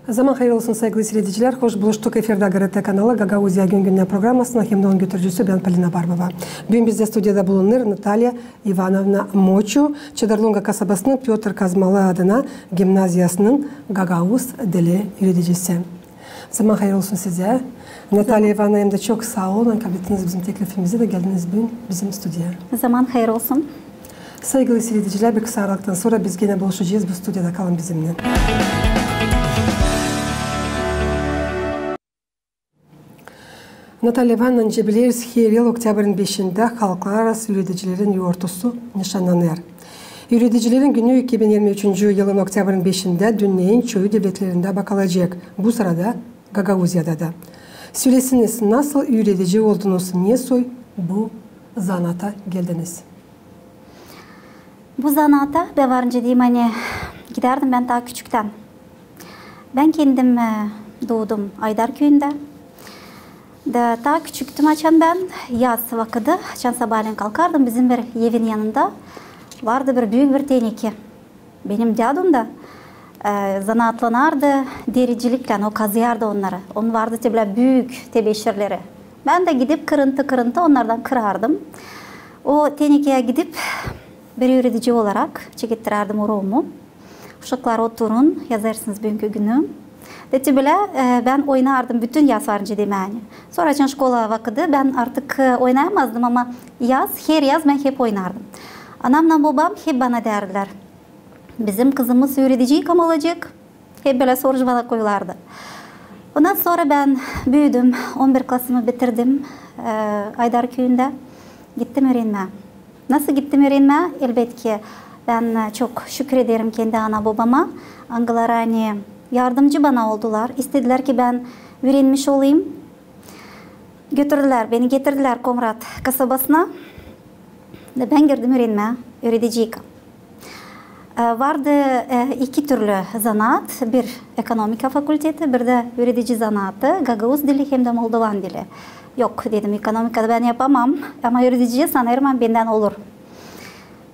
Zaman hayırlı olsun sevgili seyirciler. Hoş buluştuk efirde GRT kanalı Gagauzya Gün programmasına hem de onun götürücüsü ben Polina Barbova. Bugün bizde stüdyoda bulunur Natalya Ivanovna Moçu, Çadarlunga kasabasının Piotr Kazmalı adına gimnaziyasının Gagauz dili öğreticisi. Zaman hayırlı olsun size. Natalya Ivanovna hem de çok sağ olun. Kabul ettiniz bizim teklifimizi de geldiniz bugün bizim stüdyoya. Zaman hayırlı olsun. Sevgili seyirciler, bir kısa aralıktan sonra biz yine buluşacağız bu stüdyoda. Kalın bizimle. Natalya Ivanovna, biliyoruz her yıl Oktyabr'ın 5'inde Halklararası Öğreticilerin Yortusu nişanlanır. Öğreticilerin günü 2023 yılın Oktyabr'ın 5'inde dünyanın çoğu devletlerinde bakılacak. Bu sırada Gagauzya'da da. Söylesiniz, nasıl öğretici oldunuz, niye bu zanata geldiniz? Bu zanata ben varınca diyeyim hani giderdim ben daha küçükten. Ben kendim doğdum Aydar köyünde. Daha küçüktüm açan ben yaz vakıdı. Açan sabahleyin kalkardım. Bizim bir evin yanında vardı bir büyük bir teneke. Benim dadum da zanaatlanardı, dericilikle o kazıyardı onları. Onun vardı böyle büyük tebeşirleri. Ben de gidip kırıntı onlardan kırardım. O tenekeye gidip bir öğretici olarak çekittirerdim oruğumu. Uşaklar oturun, yazarsınız bugünkü günü. Dedi bile ben oynardım bütün yaz varınca demeyeni. Sonra açan şkola vakıdı ben artık oynayamazdım ama her yaz ben hep oynardım. Anamla babam hep bana derdiler. Bizim kızımız öğreticiyi kam olacak. Hep böyle soru bana koyulardı. Ondan sonra ben büyüdüm. 11 klasımı bitirdim. Aydar köyünde. Gittim öğrenmeye. Nasıl gittim öğrenmeye? Elbette ki ben çok şükür ederim kendi ana babama. Angalar hani yardımcı bana oldular. İstediler ki ben öğrenmiş olayım. Götürdüler, beni getirdiler Komrat kasabasına. Ben girdim öğrenmeye, öğreticilik. Vardı iki türlü zanaat. Bir ekonomika fakülteti, bir de öğretici zanaatı. Gagauz dili hem de Moldovan dili. Yok dedim, ekonomikada ben yapamam ama öğreticiye sanırım benden olur.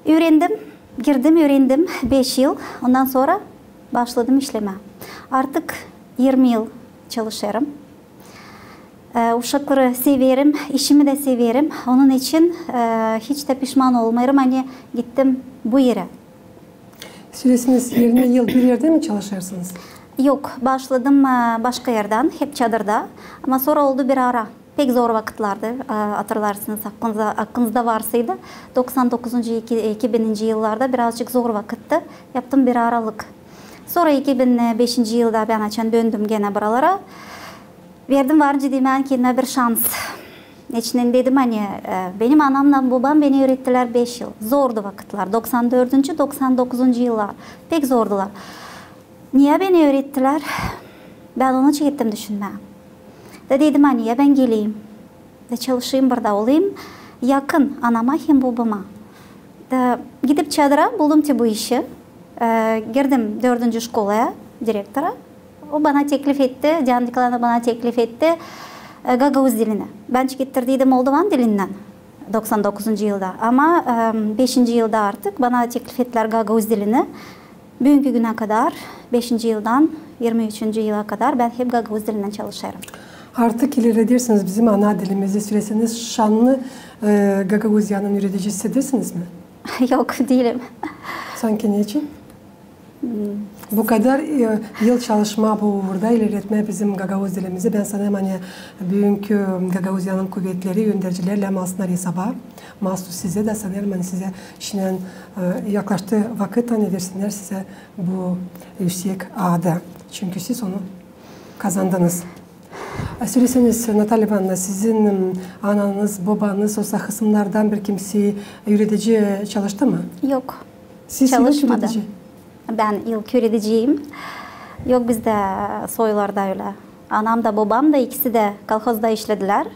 Öğrendim 5 yıl. Ondan sonra başladım işleme. Artık 20 yıl çalışıyorum. Uşakları severim, işimi de severim. Onun için hiç de pişman olmayırım. Hani gittim bu yere. Söylesiniz 20 yıl bir yerde mi çalışırsınız? Yok, başladım başka yerden, hep çadırda. Ama sonra oldu bir ara. Pek zor vakitlerdi, hatırlarsınız aklınızda varsaydı. 99. 2000. yıllarda birazcık zor vakitti. Yaptım bir aralık. Sonra 2005. yılda ben açan döndüm gene buralara. Verdim varınca diyeyim kendime bir şans. İçinden dedim hani benim anamla babam beni öğrettiler 5 yıl. Zordu vakitler. 94. 99. yıllar. Pek zordular. Niye beni öğrettiler? Ben onu çektim düşünmeye. Dedim hani ya ben geleyim. Çalışayım burada olayım. Yakın anama hem babama. Gidip çadıra buldum ki bu işi. Girdim 4. şkolaya, direktora. O bana teklif etti, Can Diklan'a bana teklif etti Gagauz dilini. Ben çekittirdiydim Moldovan dilinden 99. yılda. Ama 5. yılda artık bana teklif ettiler Gagauz dilini. Bugünkü güne kadar 5. yıldan 23. yıla kadar ben hep Gagauz dilinden çalışıyorum. Artık ilerledirsiniz bizim ana dilimizi söyleseniz şanlı Gagauzya'nın öğreticisi desiniz mi? Yok değilim. Sanki niçin? Bu kadar yıl çalışma bu uğurda ilerletme bizim Gagauz dilimizi. Ben sanırım hani bugünkü Gagauzya'nın kuvvetleri yöndericilerle masnar hesaba. Mahsus size de sanırım hani size işinin yaklaştığı vakit hani versinler size bu yüksek adı. Çünkü siz onu kazandınız. Söyleseniz Natalya Ivanovna, sizin ananız, babanız o kısımlardan bir kimse öğretici çalıştı mı? Yok, siz çalışmadı. Ben ilk öğreticiyim. Yok bizde soylarda öyle. Anam da babam da ikisi de kolhozda işlediler.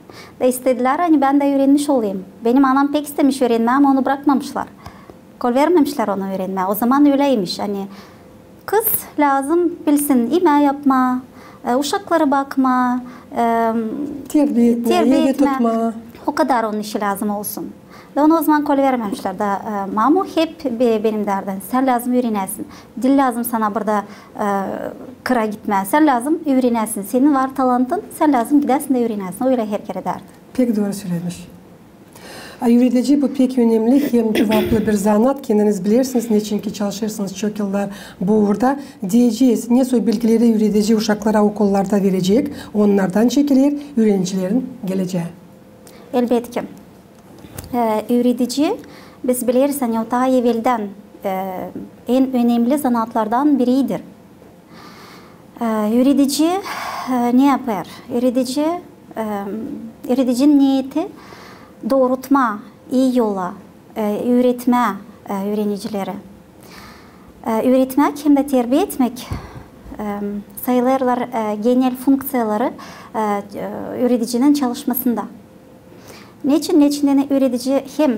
İstediler hani ben de öğrenmiş olayım. Benim anam pek istemiş öğrenmeye ama onu bırakmamışlar. Kol vermemişler onu öğrenmeye. O zaman öyleymiş. Hani kız lazım bilsin yemeği yapma, uşakları bakma, terbiye etme, tutma. o kadar onun işi lazım olsun. Da onu o zaman kol vermemişler. Da mamu hep benim derdim. Sen lazım öğrenesin. Dil lazım sana burada kıra gitme. Sen lazım öğrenesin. Senin var talantın. Sen lazım gidersin de öğrenesin. Öyle her kere derdi. Pek doğru söylemiş. Yürüteci bu pek önemli. Hem farklı bir zanat. Kendiniz bilirsiniz. Niçin ki çalışırsınız çok yıllar bu uğurda. Diyeceğiz. Ne soy bilgileri yürüteci uşaklara okullarda verecek. Onlardan çekilir. Öğrencilerin geleceği. Elbette ki. Öğretici biz biliriz hani o daha evvelden en önemli sanatlardan biridir. Öğretici ne yapar? Öğreticinin niyeti doğrultma, iyi yola, öğretme öğrencileri. Öğretmek hem de terbiye etmek sayılırlar genel fonksiyaları öğreticinin çalışmasında. Niçin öğretici hem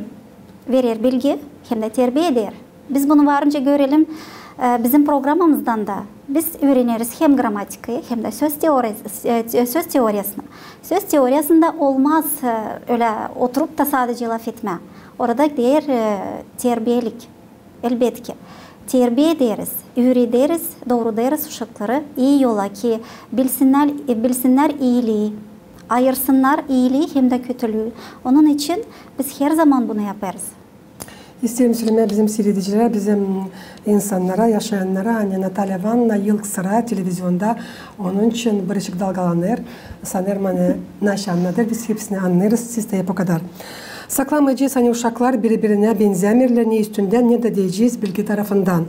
verir bilgi hem de terbiye eder. Biz bunu varınca görelim bizim programımızdan da biz öğreniriz hem gramatikayı hem de söz teorisini. Söz teorisinde olmaz öyle oturup da sadece laf etme. Orada diğer terbiyelik. Elbette ki. Terbiye ederiz, öğretiriz, doğru deriz uşakları iyi yola ki bilsinler iyiliği. Ayırsınlar iyiliği hem de kötülüğü. Onun için biz her zaman bunu yaparız. İsterim söylemeye bizim seyrediciler, bizim insanlara, yaşayanlara, hani Natalya Vanna yıl sıra televizyonda onun için barışık dalgalanır. Sanırım hani nasıl anladır, biz hepsini anlarız, siz de yap o kadar. Saklamayacağız hani uşaklar birbirine benzemirler, ne üstünden ne de diyeceğiz bilgi tarafından.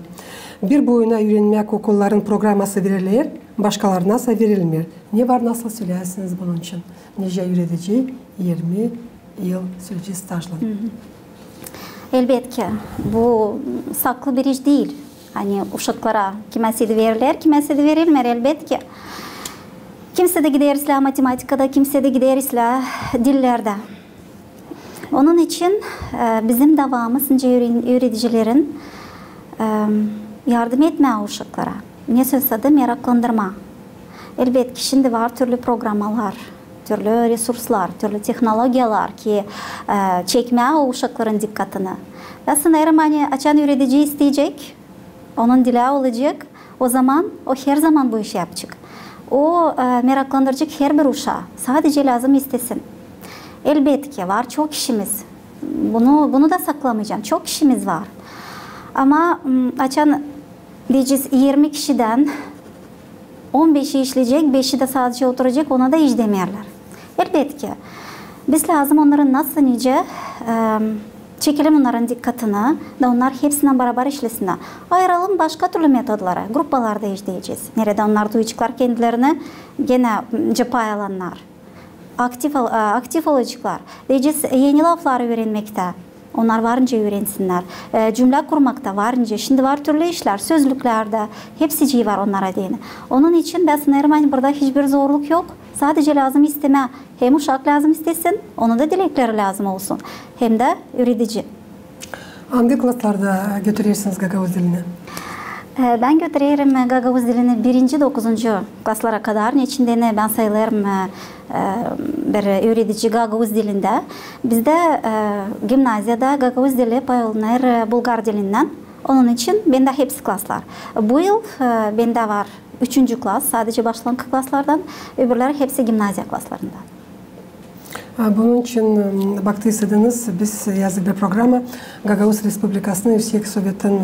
Bir boyuna öğrenmek okulların programması verilir, başkalarına ise verilmiyor. Ne var, nasıl söylersiniz bunun için? Nice öğretici 20 yıl süreci stajla. Elbette ki bu saklı bir iş değil. Hani uşaklara kimisi de verilir, kimisi de verilmiyor elbette ki. Kimse de gider isla matematikada, kimse de gider isla dillerde. Onun için bizim davamız öğreticilerin yardım etme uşaklara. Ne sözse de meraklandırma. Elbette ki şimdi var türlü programlar, türlü resurslar, türlü teknolojiyalar ki çekme o uşakların dikkatini. Ve sanırım hani açan öğretici isteyecek, onun dili olacak, o zaman o her zaman bu işi yapacak. O meraklandıracak her bir uşağı. Sadece lazım istesin. Elbette ki var çok işimiz. Bunu da saklamayacağım. Çok işimiz var. Ama açan diyeceğiz 20 kişiden 15'i işleyecek, 5'i de sadece oturacak, ona da iş demirler. Elbette ki biz lazım onların nasıl nice çekelim onların dikkatini da onlar hepsinden beraber işlesinler. Ayıralım başka türlü metodlara, gruplarda işleyeceğiz. Nerede onlar duyacaklar kendilerini gene cephe alanlar. Aktif olacaklar. Diyeceğiz yeni lafları öğrenmekte. Onlar varınca öğrensinler. Cümle kurmakta varınca. Şimdi var türlü işler, sözlüklerde. Hepsi var onlara deyin. Onun için ben sanırım burada hiçbir zorluk yok. Sadece lazım isteme. Hem uşak lazım istesin, onun da dilekleri lazım olsun. Hem de öğretici. Hangi klaslarda götürüyorsunuz Gagavuz dilini? Ben götürüyorum Gagavuz dilini 1-9. klaslara kadar. İçinde ben sayılırım bir öğretici Gagavuz dilinde. Bizde gimnaziyada Gagavuz dili paylaşılır Bulgar dilinden. Onun için bende hepsi klaslar. Bu yıl bende var 3. klas, sadece başlangıç klaslardan, öbürleri hepsi gimnaziya klaslarından. Bunun için baktıysanız biz yazdık bir programa Gagavuz Respublikası'nın Yüksek Sovyet'in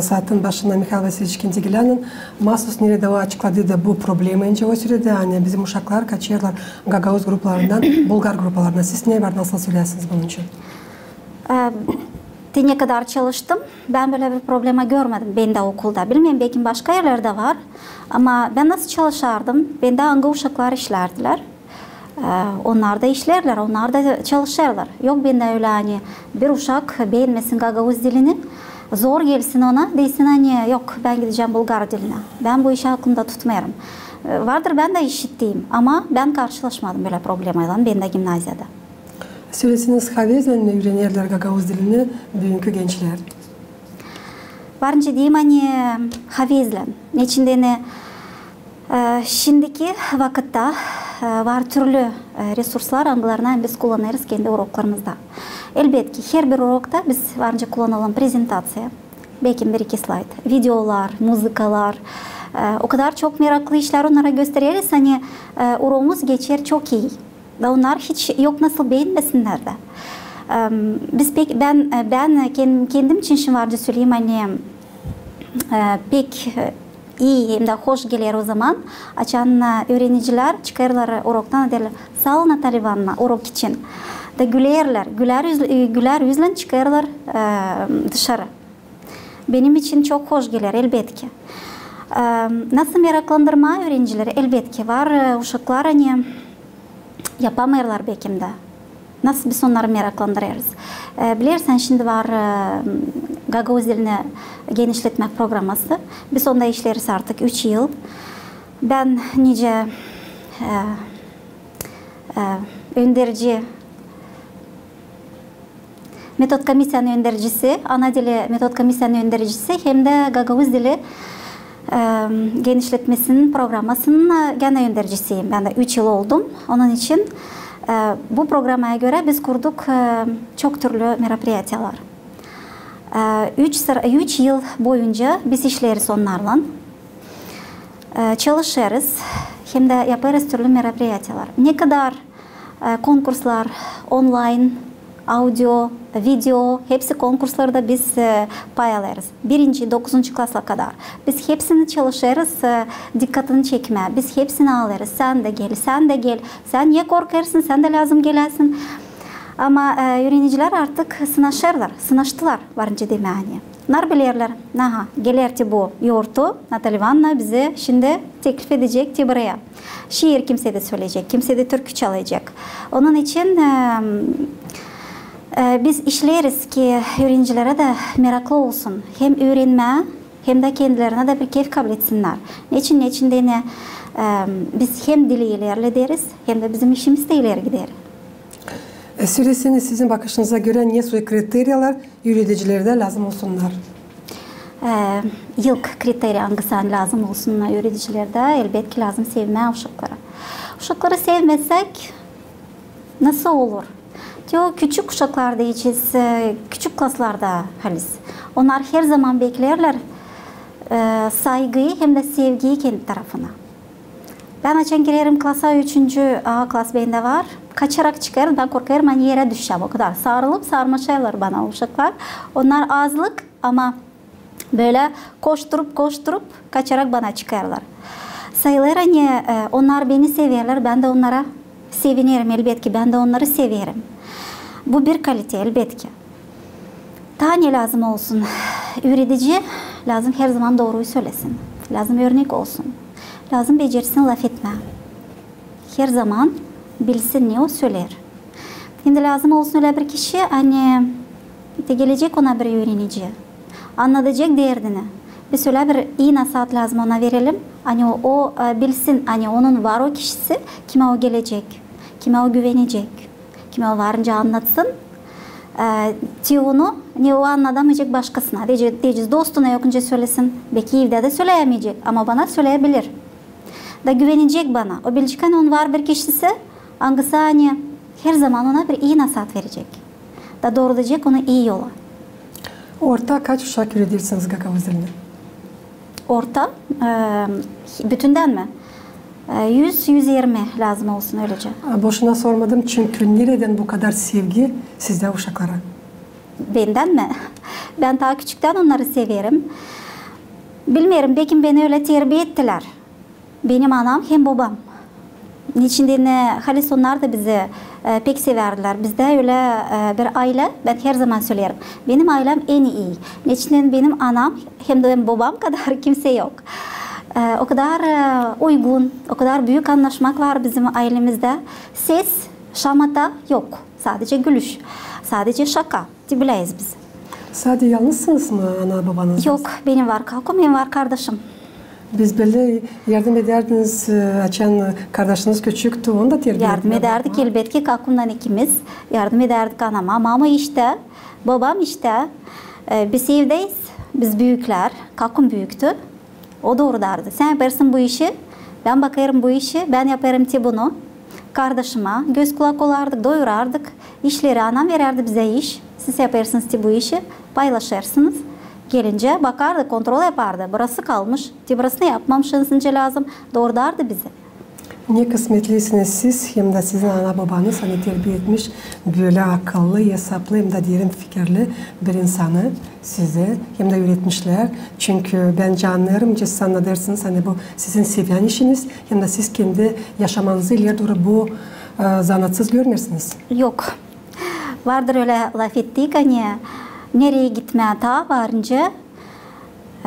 saatinin başında Mikhail Vasilyevich Kentegelyan'ın mahsus nerede o açıkladığı da bu problemi önce o sürede yani bizim uşaklar kaçıyorlar Gagavuz gruplarından Bulgar gruplarına. Siz ne var, nasıl söylersiniz bunun için? Ne kadar çalıştım, ben böyle bir problema görmedim ben de okulda. Bilmiyorum belki başka yerlerde var ama ben nasıl çalışardım? Ben de hangi uşaklar işlerdiler. Onlar da işlerler, onlar da çalışırlar. Yok ben de öyle hani bir uşak beğenmesin Gagavuz dilini, zor gelsin ona, desin hani yok ben gideceğim Bulgar diline. Ben bu işi aklımda tutmuyorum. Vardır ben de işittiğim ama ben karşılaşmadım böyle problemle ben de gimnaziyada. Söylesiniz Havez'le öğrenirler Gagavuz dilini bugünkü gençler. Varınca diyeyim hani Havez'le. İçinde şimdiki vakitte var türlü resurslar, angılarına biz kullanırız kendi uroklarımızda. Elbette ki her bir urokta biz varınca kullanılan prezentasiya, belki bir iki slide, videolar, müzikalar, o kadar çok meraklı işler onlara gösteririz. Hani uroğumuz geçer çok iyi. Ve onlar hiç yok nasıl beğenmesinler de. Ben kendim için şimdi varca söyleyeyim hani pek iyi hem de hoş gelir o zaman. Açan öğrenciler çıkarlar uroktan derler. Sağ ol Natalya Ivanovna urok için. Da gülerler. Güler yüzle çıkarlar dışarı. Benim için çok hoş gelir elbette ki. Nasıl meraklandırma öğrencileri elbette ki var. Uşaklar hani yapamıyorlar belki de. Nasıl biz onları meraklandırırız? Bilirsen şimdi var Gagavuz dilini genişletme programması. Biz onda işleriz artık 3 yıl. Ben nice önderici, metod komisyanı öndericisi, ana dili metod komisyanı öndericisi hem de Gagavuz dili genişletmesinin programmasının gene öndericisiyim. Ben de 3 yıl oldum. Onun için bu programaya göre biz kurduk çok türlü merapiyatyalar. 3 yıl boyunca biz işleriz onlarla. Çalışırız. Hem de yaparız türlü merapiyatyalar. Ne kadar konkurslar, online, audio, video, hepsi konkurslarda biz pay alırız. 1. 9. klasla kadar. Biz hepsini çalışırız, dikkatini çekme. Biz hepsini alırız. Sen de gel, sen de gel. Sen niye korkarsın, sen de lazım gelesin. Ama öğrenciler artık sınaştılar varınca demeyeni. Nar bilirler, gelerti bu yurtu, Natalya Ivanovna bize şimdi teklif edecek buraya. Şiir kimse de söyleyecek, kimse de türkü çalacak. Onun için biz işleriz ki öğrencilere de meraklı olsun. Hem öğrenme hem de kendilerine de bir keyif kabul etsinler. Niçin de ne? Biz hem dili ilerleriz hem de bizim işimiz de ileri gider. Süresini sizin bakışınıza göre ne soy kriteryalar yöneticilerde lazım olsunlar? İlk kriterya hangisi lazım olsunlar yöneticilerde? Elbette ki lazım sevme uşakları. Uşakları sevmezsek nasıl olur? Diyor, küçük uşaklarda içiz, küçük klaslarda halis. Onlar her zaman beklerler saygıyı hem de sevgiyi kendi tarafına. Ben açan girerim klasa 3. Klas bende var. Kaçarak çıkarım, ben korkarım, hani yere düşeceğim o kadar. Sarılıp sarmaşarlar bana uşaklar. Onlar azlık ama böyle koşturup kaçarak bana çıkarlar. Sayılar hani onlar beni severler, ben de onlara sevinirim elbette ki, ben de onları severim. Bu bir kalite elbette ki. Daha ne lazım olsun? Öğretici lazım her zaman doğruyu söylesin. Lazım örnek olsun. Lazım becersin laf etme. Her zaman bilsin ne o söyler. Şimdi lazım olsun öyle bir kişi hani gelecek ona bir öğrenici. Anlatacak derdini. Biz öyle bir iyi nasihat lazım ona verelim. Hani o bilsin hani onun var o kişisi kime o gelecek, kime o güvenecek, kime o varınca anlatsın. Onu ne o anlatamayacak başkasına. Diyeceğiz dostuna yokunca söylesin. Belki evde de söyleyemeyecek ama bana söyleyebilir. Da güvenecek bana. O bilecek hani onun var bir kişisi hangisi hani her zaman ona bir iyi nasihat verecek. Da doğrulayacak onu iyi yola. Orta kaç uşak üretirsiniz Gagavuz dilini? Orta bütünden mi? 100-120 lazım olsun öylece. Boşuna sormadım çünkü nereden bu kadar sevgi sizde uşaklara? Benden mi? Ben daha küçükten onları severim. Bilmiyorum, belki beni öyle terbiye ettiler. Benim anam hem babam. Niçin ne halis onlar da bizi pek severdiler. Bizde öyle bir aile, ben her zaman söylerim. Benim ailem en iyi. Niçin benim anam hem de benim babam kadar kimse yok. O kadar uygun, o kadar büyük anlaşmak var bizim ailemizde. Ses, şamata yok. Sadece gülüş, sadece şaka. Bileyiz biz. Sadece yalnızsınız mı ana babanız? Yok, benim var kalkom, benim var kardeşim. Biz böyle yardım ederdiniz, açan kardeşiniz küçüktü, onu da terbiye yardım ederdik elbette ki kalkumdan ikimiz. Yardım ederdik anama. Mama işte, babam işte. Biz evdeyiz, biz büyükler. Kalkum büyüktü. O doğru derdi. Sen yaparsın bu işi, ben bakarım bu işi, ben yaparım bunu. kardeşime göz kulak olardık, doyurardık. İşleri anam verirdi bize iş. Siz yaparsınız bu işi, paylaşırsınız. Gelince bakardı, kontrol yapardı. Burası kalmış, burasını yapmamışsınız lazım. Doğrudardı bizi. Ne kısmetlisiniz siz, hem de sizin ana babanız hani terbiye etmiş, böyle akıllı, hesaplı, hem de derin fikirli bir insanı size hem de öğretmişler. Çünkü bence anlarım, siz anlarsınız hani bu sizin seviyen işiniz, hem de siz kendi yaşamanızı ileri doğru bu zanatsız görmüyorsunuz. Yok. Vardır öyle laf ettik hani nereye gitmeye ta varınca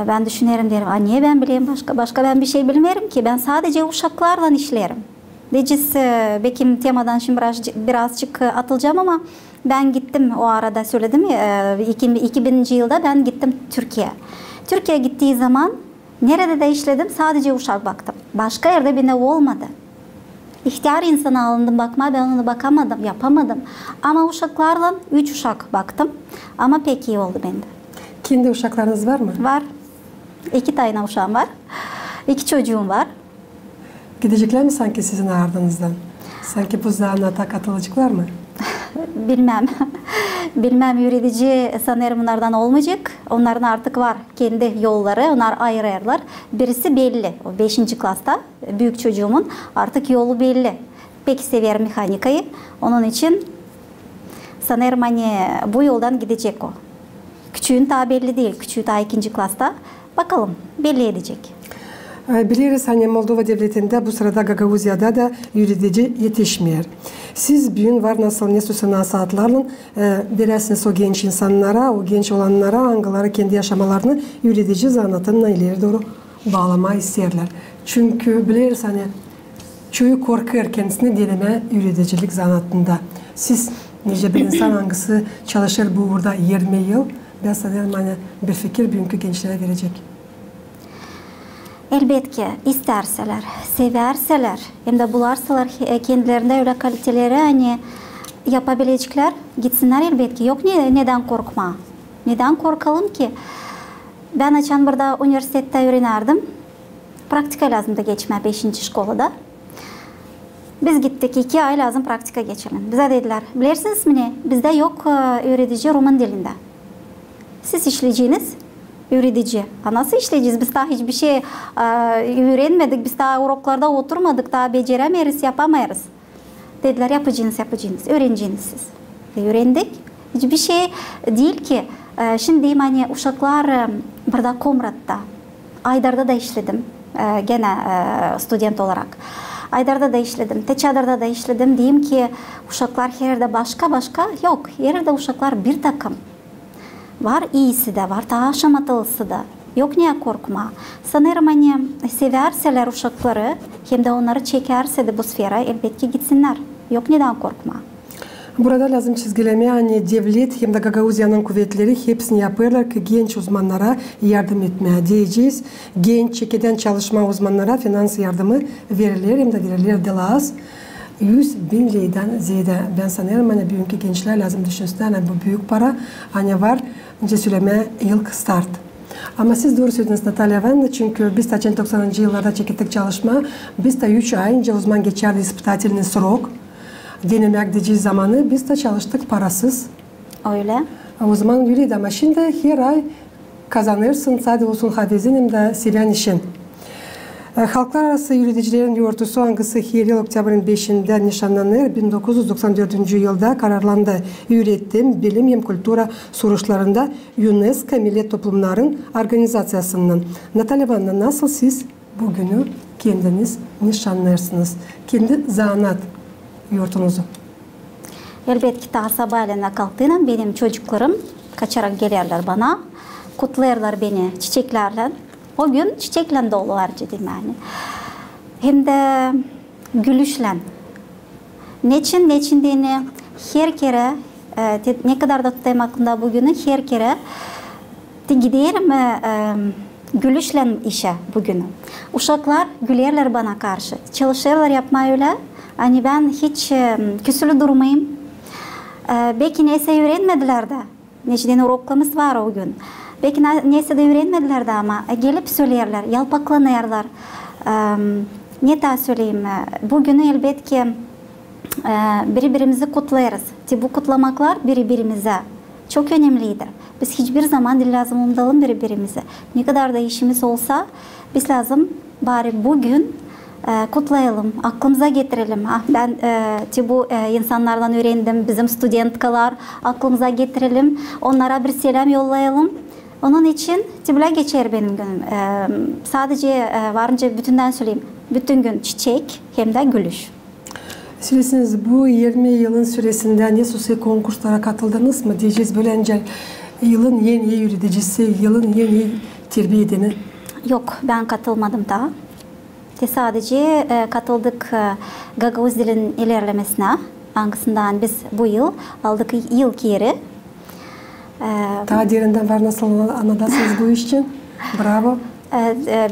ben düşünerim derim. Niye ben bileyim başka ben bir şey bilmiyorum ki. Ben sadece uşaklarla işlerim. Diyeceğiz belki temadan şimdi birazcık atılacağım ama ben gittim o arada söyledim ya 2000. yılda ben gittim Türkiye. Türkiye gittiği zaman nerede de işledim sadece uşak baktım. Başka yerde bir ne olmadı. İhtiyar insana alındım bakma ben onu bakamadım yapamadım. Ama uşaklarla 3 uşak baktım ama pek iyi oldu bende. Kendi uşaklarınız var mı? Var. 2 tane uşağım var. 2 çocuğum var. Gidecekler mi sanki sizin ardınızdan? Sanki bu zanata katılacaklar mı? Bilmem. Bilmem yürütici sanırım onlardan olmayacak. Onların artık var kendi yolları. Onlar ayırırlar. Birisi belli. O 5. klasta büyük çocuğumun artık yolu belli. Pek sever mehanikayı. Onun için sanırım hani bu yoldan gidecek o. Küçüğün daha belli değil. Küçüğü daha 2. klasta. Bakalım belli edecek. Biliriz hani Moldova devletinde bu sırada Gagavuzya'da da yürütici yetişmiyor. Siz bugün var nasıl ne nasihatlarla verirsiniz o genç insanlara, o genç olanlara, hangileri kendi yaşamalarını yürütici zanatına ileri doğru bağlama isterler. Çünkü biliriz hani çoğu korkuyor kendisini deneme yürüticilik zanatında. Siz nice bir insan hangisi çalışır bu burada 20 yıl ben sanırım hani bir fikir bugünkü gençlere verecek. Elbette isterseler, severseler, hem de bularsalar kendilerinde öyle kaliteleri hani yapabilecekler, gitsinler elbette. Yok neden korkma? Neden korkalım ki? Ben açan burada üniversitede öğrenirdim. Praktika lazım da geçme 5. şkolada. Biz gittik 2 ay lazım praktika geçelim. Bize dediler, bilirsiniz mi ne? Bizde yok öğretici Rumen dilinde. Siz işleyeceğiniz öğretici. Nasıl işleyeceğiz? Biz daha hiçbir şey öğrenmedik. Biz daha uroklarda oturmadık. Daha beceremeyiz, yapamayız. Dediler yapacağınız. Öğreneceğiniz siz. Öğrendik. Hiçbir şey değil ki. Şimdi diyeyim hani uşaklar burada Komrat'ta. Aydar'da da işledim. Gene student olarak. Aydar'da da işledim. Teçadar'da da işledim. Diyeyim ki uşaklar her yerde başka yok. Her yerde uşaklar bir takım. Var iyisi de var, daha şamatılısı da. Yok niye korkma. Sanırım hani severseler uşakları hem de onları çekerse de bu sfera elbette gitsinler. Yok neden korkma. Burada lazım çizgileme hani devlet hem de Gagavuzya'nın kuvvetleri hepsini yapıyorlar ki genç uzmanlara yardım etmeye diyeceğiz. Genç çekeden çalışma uzmanlara finans yardımı verilir hem de verilir de az. 100.000 liraydan ziyade ben sanırım hani bugünkü gençler lazım düşünsünler hani bu büyük para hani var önce söyleme ilk start. Ama siz doğru söylediniz Natalya Vanna çünkü biz de 90. yıllarda çekildik çalışma biz de 3 ay önce uzman geçerli ispitatelinin sırok denemek diyeceğiz zamanı biz de çalıştık parasız. Öyle. O zaman yürüydü ama şimdi her ay kazanırsın sadece olsun hadizin hem de seven işin. Halklar arası yürüticilerin yurtusu hangisi her yıl Oktyabır'ın 5'inde nişanlanır. 1994 yılda kararlandı. Üretim, bilim hem kültüra soruşlarında UNESCO Millet Toplumların Organizasyası'nın. Natalya Vanna nasıl siz bugünü kendiniz nişanlarsınız? Kendi zanat yurtunuzu. Elbette daha sabahleyin kalktığında benim çocuklarım kaçarak gelirler bana. Kutlarlar beni çiçeklerle. O gün çiçekle dolular dedim yani. Hem de gülüşle. Neçin diyeni her kere ne kadar da tutayım aklımda bugünü her kere giderim gülüşle işe bugünü. Uşaklar gülerler bana karşı. Çalışırlar yapma öyle. Hani ben hiç küsülü durmayayım. Belki neyse öğrenmediler de. Neçeden uroklarımız var o gün. Belki neyse de öğrenmediler de ama gelip söylerler, yalpaklanırlar. Ne daha söyleyeyim, bugünü elbette ki birbirimizi kutlarız. Bu kutlamaklar birbirimize çok önemlidir. Biz hiçbir zaman değil lazım unutalım birbirimizi. Ne kadar da işimiz olsa biz lazım bari bugün kutlayalım, aklımıza getirelim. Ben bu insanlardan öğrendim, bizim studentkalar aklımıza getirelim, onlara bir selam yollayalım. Onun için böyle geçer benim günüm. Sadece varınca bütünden söyleyeyim, bütün gün çiçek hem de gülüş. Söylesiniz, bu 20 yılın süresinde ne sosyal konkurslara katıldınız mı diyeceğiz böylece yılın en iyi yöneticisi, yılın en iyi terbiye edeni? Yok, ben katılmadım daha. Sadece katıldık Gagavuz dilinin ilerlemesine. Hangisinden biz bu yıl aldık ilk yeri. Daha derinden var nasıl anladınız bu iş için? Bravo.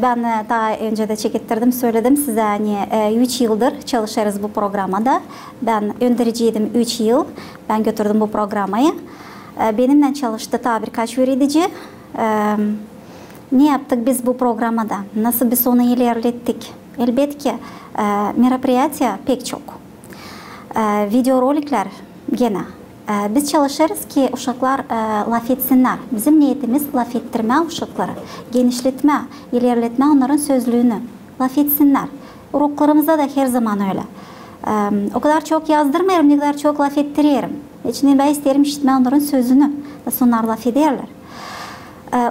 Ben daha önce de çekittirdim, söyledim size hani 3 yıldır çalışırız bu programda. Ben öndericiydim 3 yıl. Ben götürdüm bu programayı. Benimle çalıştı tabi birkaç yönetici. Ne yaptık biz bu programda? Nasıl biz onu ilerlettik? Elbette ki merapриятия pek çok. Videorolikler gene. Biz çalışırız ki uşaklar laf etsinler. Bizim niyetimiz laf ettirme uşakları. Genişletme, ilerletme onların sözlüğünü. Laf etsinler. Uroklarımızda da her zaman öyle. O kadar çok yazdırmıyorum, ne kadar çok laf ettiriyorum. İçinde ben isterim işitme onların sözünü. Onlar laf ederler.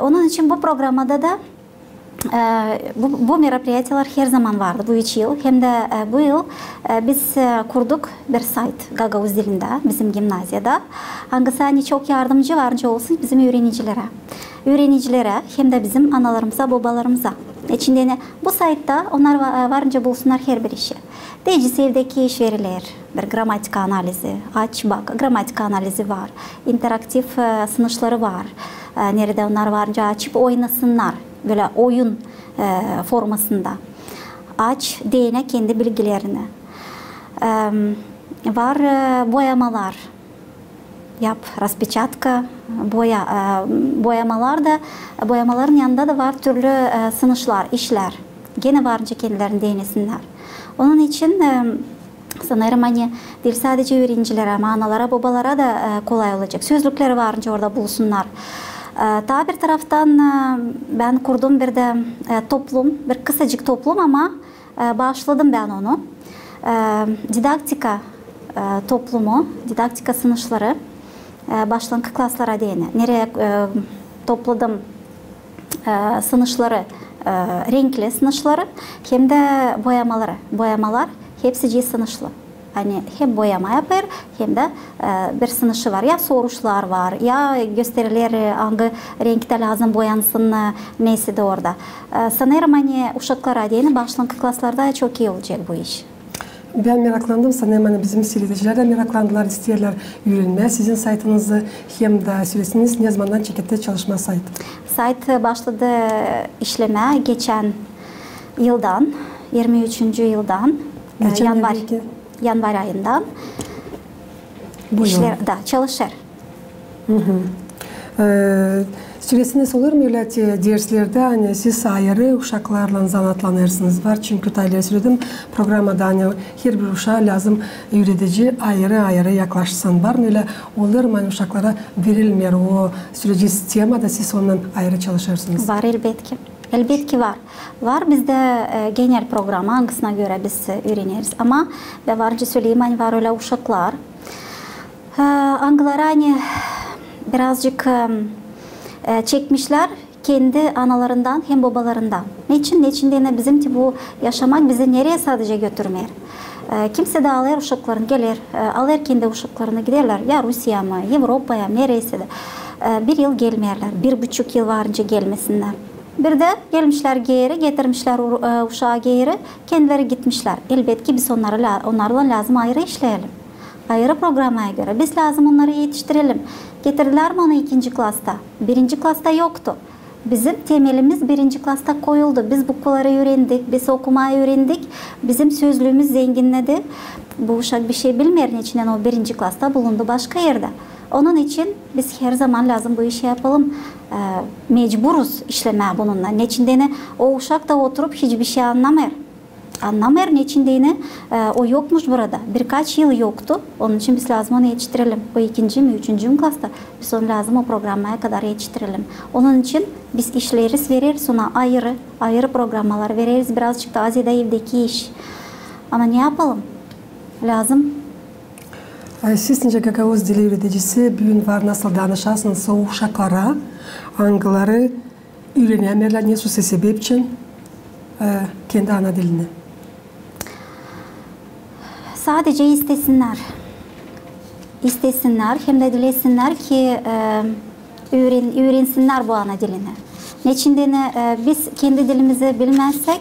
Onun için bu programda da bu merapриятиялар her zaman vardı bu 3 yıl. Hem de bu yıl biz kurduk bir site Gagavuz dilinde bizim gimnaziyada. Hangisi hani çok yardımcı varınca olsun bizim öğrenicilere. Öğrenicilere hem de bizim analarımıza, babalarımıza. İçinde bu site'da onlar varınca bulsunlar her bir işi. DCS'deki iş verilir. Bir gramatik analizi, aç bak gramatik analizi var. İnteraktif sınıfları var. Nerede onlar varınca açıp oynasınlar. Böyle oyun formasında. Aç, değine kendi bilgilerini. Var boyamalar. Yap, raspечатка, boyamalar da, boyamaların yanında da var türlü sınıflar, işler. Gene varınca kendilerini değnesinler. Onun için sanırım hani değil sadece öğrencilere ama analara, babalara da kolay olacak. Sözlükleri varınca orada bulsunlar. Daha bir taraftan ben kurdum bir de toplum, bir kısacık toplum ama bağışladım ben onu. Didaktika toplumu, didaktika sınıfları başlangıç klaslara değine. Nereye topladım sınıfları, renkli sınıfları hem de boyamaları. Boyamalar hepsi C sınıflı. Hani hem boyama yapar hem de bir sınıfı var. Ya soruşlar var ya gösteriler hangi renkte lazım boyansın neyse de orada. Sanırım hani uşaklara değine başlangıç klaslarda çok iyi olacak bu iş. Ben meraklandım. Sanırım hani bizim seyirciler de meraklandılar, isterler öğrenmeye. Sizin saytınızı hem de söylesiniz ne zamandan çekildi çalışma sayt? Sayt başladı işleme geçen yıldan, 23. yıldan, yanvar ayından işler çalışır. Süresiniz olur mu öyle derslerde hani siz ayrı uşaklarla zanatlanırsınız var çünkü tayları söyledim programda hani her bir uşağa lazım öğretici ayrı yaklaşsın var mı öyle olur mu hani uşaklara verilmiyor o süreci sistemada siz ondan ayrı çalışırsınız? Var elbette. Elbette ki var. Var bizde genel program hangisine göre biz öğreniriz ama ben varınca söyleyeyim hani var öyle uşaklar. Angılar hani birazcık çekmişler kendi analarından hem babalarından. Niçin de bizim bu yaşamak bizi nereye sadece götürmüyor. Kimse de alır uşaklarını gelir, alır kendi uşaklarını giderler. Ya Rusya mı, Avrupa'ya nereyse de. Bir yıl gelmeyerler, 1,5 yıl varınca gelmesinler. Bir de gelmişler geri, getirmişler uşağı geri, kendileri gitmişler. Elbette ki biz onlarla lazım ayrı işleyelim. Ayrı programaya göre. Biz lazım onları yetiştirelim. Getirdiler mi onu 2. klasta? 1. klasta yoktu. Bizim temelimiz 1. klasta koyuldu. Biz bukuları öğrendik, biz okumayı öğrendik. Bizim sözlüğümüz zenginledi. Bu uşak bir şey bilmeyen içinden o 1. klasta bulundu başka yerde. Onun için biz her zaman lazım bu işi yapalım. Mecburuz işlemeye bununla. Neçinden o uşak da oturup hiçbir şey anlamıyor. Anlamıyorum içindeyini. O yokmuş burada. Birkaç yıl yoktu. Onun için biz lazım onu yetiştirelim. O 2. mi 3. klasta biz onu lazım o programaya kadar yetiştirelim. Onun için biz işleriz, veririz ona ayrı programlar veririz. Birazcık da Azi'de evdeki iş. Ama ne yapalım? Lazım. Sizince Gagavuz dili öğreticisi bugün var nasıl danışarsınız o uşaklara, hangileri öğrenemirler, ne sebep için kendi ana dilini? Sadece istesinler hem de dilesinler ki öğrensinler bu ana dilini. Neçinden biz kendi dilimizi bilmezsek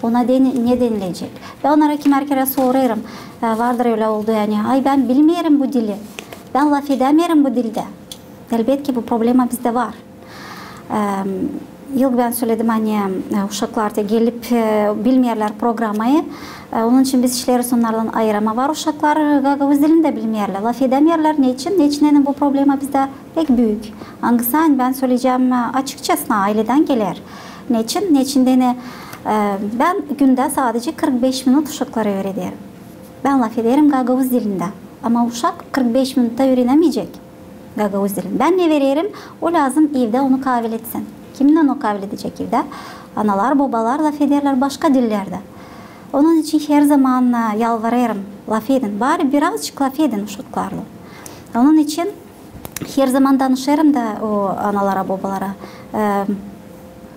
ona ne denilecek? Ben onlara kim kere sorarım. Vardır öyle oldu yani. Ay ben bilmiyorum bu dili. Ben laf edemiyorum bu dilde. Elbette ki bu problema bizde var. Yıl ben söyledim hani uşaklarda gelip bilmiyorlar programayı. Onun için biz işleri onlardan ayırama var. Uşaklar Gagavuz dilini de bilmiyorlar. Laf edemiyorlar. Ne için? Ne için bu problema bizde pek büyük. Hangisi ben söyleyeceğim açıkçası aileden gelir. Ne için? Ne için ben günde sadece 45 minut uşaklara öğretirim. Ben laf ederim Gagavuz dilinde. Ama uşak 45 minutta öğrenemeyecek Gagavuz dilini. Ben ne veririm? O lazım evde onu kabil etsin. Kimden o kabil edecek evde? Analar, babalar laf ederler başka dillerde. Onun için her zaman yalvarırım. Laf edin. Bari birazcık laf edin uşaklarla. Onun için her zaman danışırım da o analara, babalara.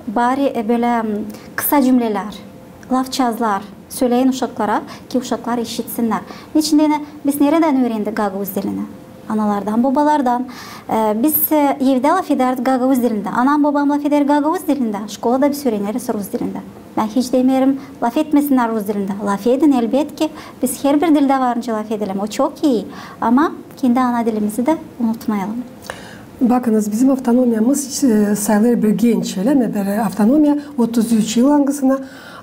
Bari böyle kısa cümleler, lafçazlar söyleyin uşaklara ki uşaklar işitsinler. Niçin biz nereden öğrendik Gagavuz dilini? Analardan, babalardan. Biz evde laf ederdik Gagavuz dilinde. Anam babam laf eder Gagavuz dilinde. Şkolada biz öğreniriz Rus dilinde. Ben hiç demiyorum laf etmesinler Rus dilinde. Laf edin elbette ki biz her bir dilde varınca laf edelim. O çok iyi. Ama kendi ana dilimizi de unutmayalım. Bakınız bizim avtonomyamız sayılır bir genç öyle mi? Bir avtonomya 33 yıl hangisine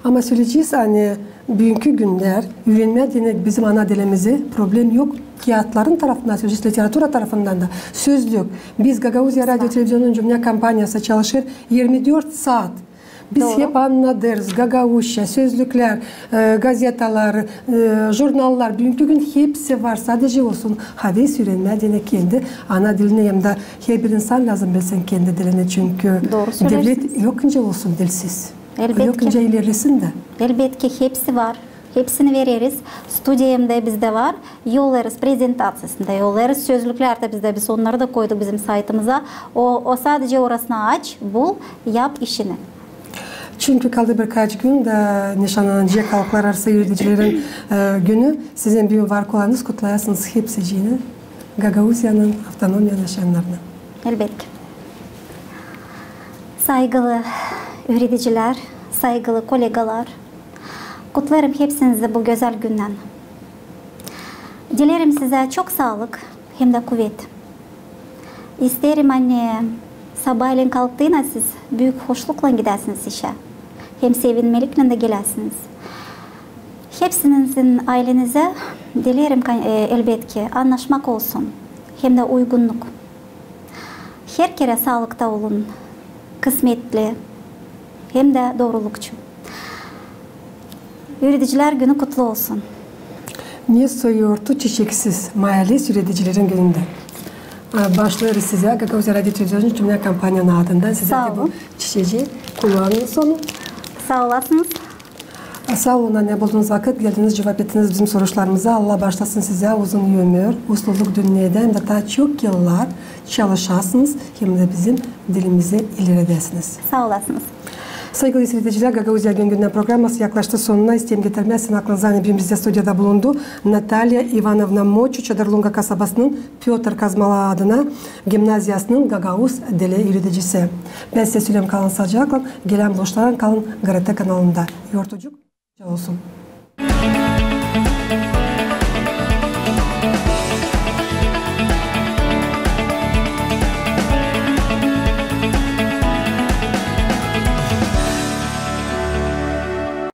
ama söyleyeceğiz hani bugünkü günler öğrenme denek bizim ana dilimizi problem yok. Kağıtların tarafından söyleyeceğiz, literatüra tarafından da sözlük. Biz Gagavuzya Radyo Televizyonun Cümle Kampanyası çalışır 24 saat. Biz hep anladırız. Gagavuzca, sözlükler, gazetalar, jurnallar, bugünkü gün hepsi var. Sadece olsun hadis öğrenme denek kendi ana dilini hem de her bir insan lazım bilsin kendi dilini çünkü devlet yokunca olsun dilsiz. Yokunca ilerlesin de. Elbette ki hepsi var. Hepsini veririz. Stüdyemde bizde var. Yollarız prezentasyasında, yollarız sözlüklerde bizde. Biz onları da koyduk bizim saytımıza. O sadece orasını aç, bul, yap işini. Çünkü kaldı birkaç gün de nişanlanacak halklar arası öğreticilerin günü. Sizin bir var kulağınız kutlayasınız hepsiciğini. Gagavuzya'nın avtonomiya nişanlarını. Elbette. Saygılı öğreticiler, saygılı kolegalar. Kutlarım hepsinizi bu güzel günden. Dilerim size çok sağlık hem de kuvvet. İsterim anne sabahleyin kalktığında siz büyük hoşlukla gidersiniz işe. Hem sevinmelikle de gelirsiniz. Hepsinizin ailenize dilerim elbette ki anlaşmak olsun. Hem de uygunluk. Her kere sağlıkta olun. Kısmetli hem de doğrulukçu. Öğreticiler günü kutlu olsun. Ne soyurtu çiçeksiz mayalist öğreticilerin gününde. Başlıyoruz size. Gagavuzya Radyo Televizyonu Cümle Kampanyanın adından size de bu çiçeği kullanın sonu. Sağ olasınız. Sağ olun anne bulduğunuz vakit geldiniz cevap ettiniz bizim sorularımıza. Allah başlasın size uzun ömür, mutluluk dünyada hem de daha çok yıllar çalışasınız hem de bizim dilimizi ileridesiniz. Sağ olasınız. Saygılı izleyiciler, Gagavuzya Gündem programması yaklaştı sonuna. İsteyim getirmezsin aklınıza birimizde stüdyoda bulundu. Natalya Ivanovna Moçu, Çadırlunga kasabasının Piotr Kazmala adına gimnaziyasının Gagavuz dili öğreticisi. Ben size söyleyeyim kalın sağlıcakla, gelen buluşların kalın GRT kanalında. Yortucuk olsun.